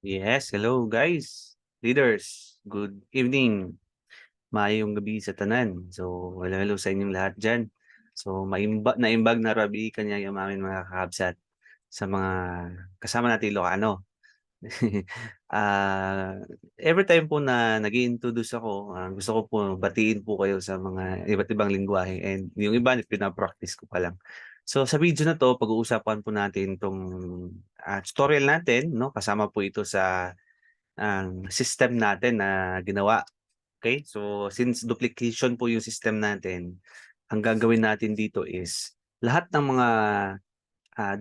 Yes, hello guys, leaders. Good evening. Maayong gabi sa tanan. So, hello sa inyong lahat dyan. So, naimbag na rabi kanya yung amin mga kakabsat sa mga kasama natin Ilocano. Ah, every time po na nag-i-introduce ako, gusto ko po batiin po kayo sa mga iba't ibang lingwahe and yung iba pina-practice ko pa lang. So sa video na 'to pag-uusapan po natin 'tong, tutorial natin 'no, kasama po ito sa ang system natin na ginawa. Okay? So, since duplication po yung system natin, ang gagawin natin dito is lahat ng mga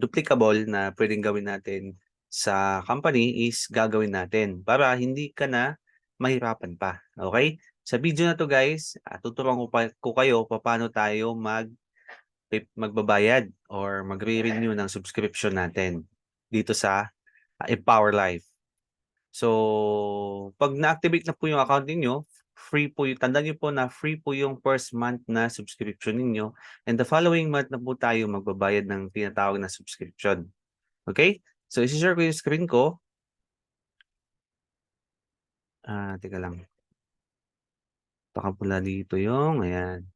duplicable na pwedeng gawin natin sa company is gagawin natin para hindi ka na mahirapan pa. Okay? Sa video na to guys, tuturuan ko kayo paano tayo magbabayad or magre-renew ng subscription natin dito sa Empower Life. So, 'pag na-activate na po yung account ninyo, free po yung tandaan niyo po na free po yung first month na subscription ninyo and the following month na po tayo magbabayad ng tinatawag na subscription. Okay? So, isi-share ko yung screen ko. Teka lang. Pakapula dito yung ayan,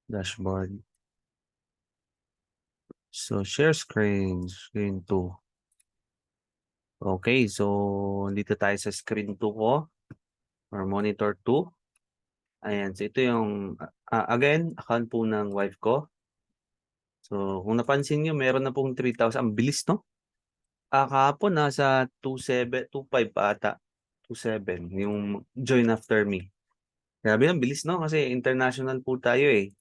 dashboard. So, share screen 2. Okay, so dito tayo sa screen 2 ko or monitor 2. Ayan, so ito yung again, account po ng wife ko. So, kung napansin niyo meron na pong 3,000 ang bilis 'no? Kahapon nasa 27, 25 pa ata, 27 yung join after me. Grabe ang bilis 'no, kasi international po tayo, eh.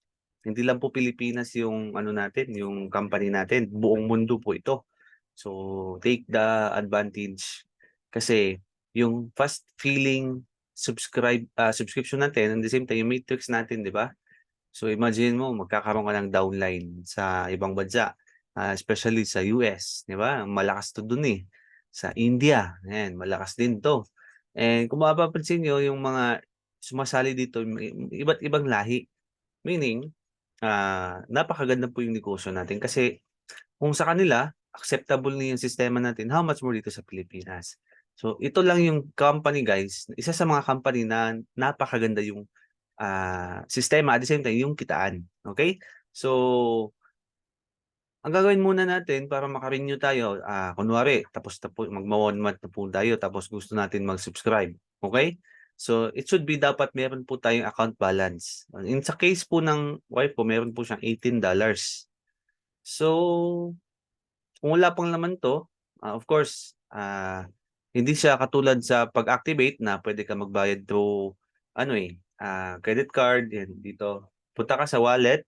Hindi lang po Pilipinas yung ano natin, yung company natin, buong mundo po ito. So, take the advantage kasi yung fast filling subscription natin and the same time yung matrix natin, 'di ba? So imagine mo magkakaroon ka ng downline sa ibang bansa, especially sa US, 'di ba? Malakas 'to dun, eh. Sa India, ayan malakas din 'to. And kung mapapansin niyo yung mga sumasali dito iba't ibang lahi. Meaning, napakaganda po yung negosyo natin kasi kung sa kanila acceptable na yung sistema natin, how much more dito sa Pilipinas. So ito lang yung company guys, isa sa mga company na napakaganda yung sistema at the same time yung kitaan, okay? So, ang gagawin muna natin para maka-renew tayo, kunwari tapos na po magma-1 month na po tayo tapos gusto natin mag-subscribe, okay? So, it should be dapat meron po tayong account balance. In sa case po ng wife ko, meron po siyang $18. So, kung wala pang laman 'to, of course, hindi siya katulad sa pag-activate na pwede ka magbayad through ano, eh, credit card, yan dito. Punta ka sa wallet,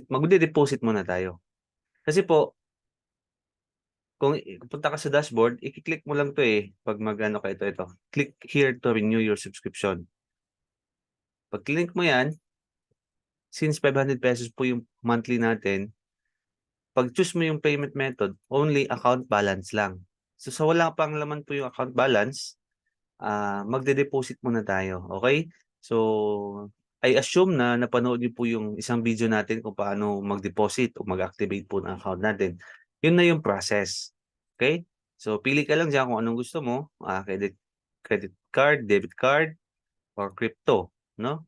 magde-deposit muna tayo. Kasi po, kung punta ka sa dashboard, iki-click mo lang 'to, eh, 'pag mag-ano ka ito. Click here to renew your subscription. 'Pag clinic mo 'yan, since ₱500 po yung monthly natin, 'pag choose mo yung payment method, only account balance lang. So, sa wala pang laman po yung account balance, magde-deposit muna tayo, okay? So, I assume na napanood niyo po yung isang video natin kung paano mag-deposit o mag-activate po ng account natin. Yun na yung process, okay? So, pili ka lang diyan kung anong gusto mo, credit credit card, debit card, or crypto, no?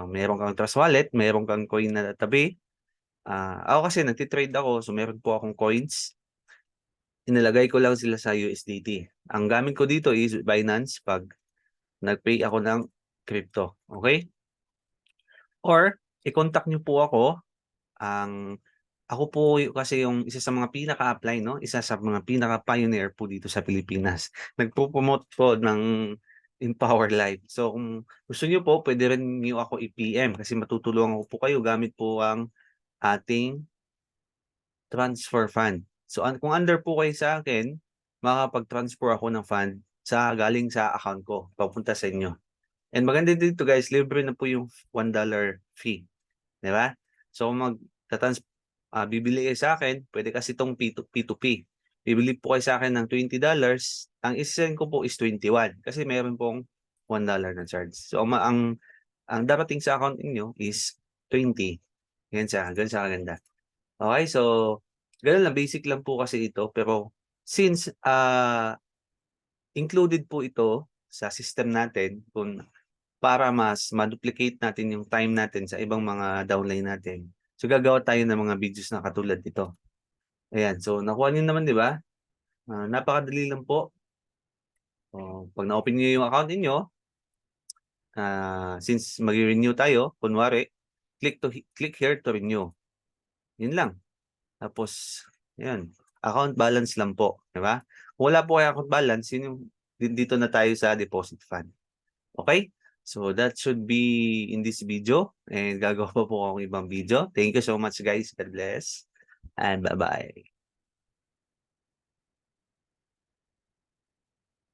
Meron kang Trust Wallet, meron kang coin na tabi. Ako kasi nagti-trade ako, so meron po akong coins. Inilagay ko lang sila sa USDT. Ang gamit ko dito is Binance 'pag nag-pay ako ng crypto, okay? Or i-contact niyo po ako, ang ako po kasi yung isa sa mga pinaka-upline 'no, isa sa mga pinaka-pioneer po dito sa Pilipinas. Nagpo-promote po ng Empower Life. So kung gusto niyo po puwede rin niyo ako i-PM kasi matutulungan ko po kayo gamit po ang ating transfer fund. So kung under po kayo sa akin, makakapag-transfer ako ng fund galing sa account ko papunta sa inyo. And maganda dito guys, libre na po yung $1 fee, 'di ba? So kung bibili kayo sa'kin, puwede kasi 'tong P2P. Bibili po kayo sa'kin ng $20, ang ise-send ko po is 21 kasi meron pong $1 na charge. So ang darating sa account ninyo is 20. Ganun siya kaganda. Okay, so gano'n lang, basic lang po kasi ito, pero since, included po ito sa system natin kung para mas ma-duplicate natin yung time natin sa ibang mga downline natin. So, gagawa tayo ng mga videos na katulad nito. Ayan, so nakuha niyo naman, 'di ba? Napakadali lang po. Oh, 'pag na-open niyo yung account ninyo, since magre-renew tayo, kunwari, click here to renew. Yun lang. Tapos, ayun, account balance lang po, 'di ba? Kung wala po kayong account balance, yun yung dito na tayo sa deposit fund. Okay? So that should be in this video and gagawa pa po akong ibang video. Thank you so much guys. God bless and bye-bye.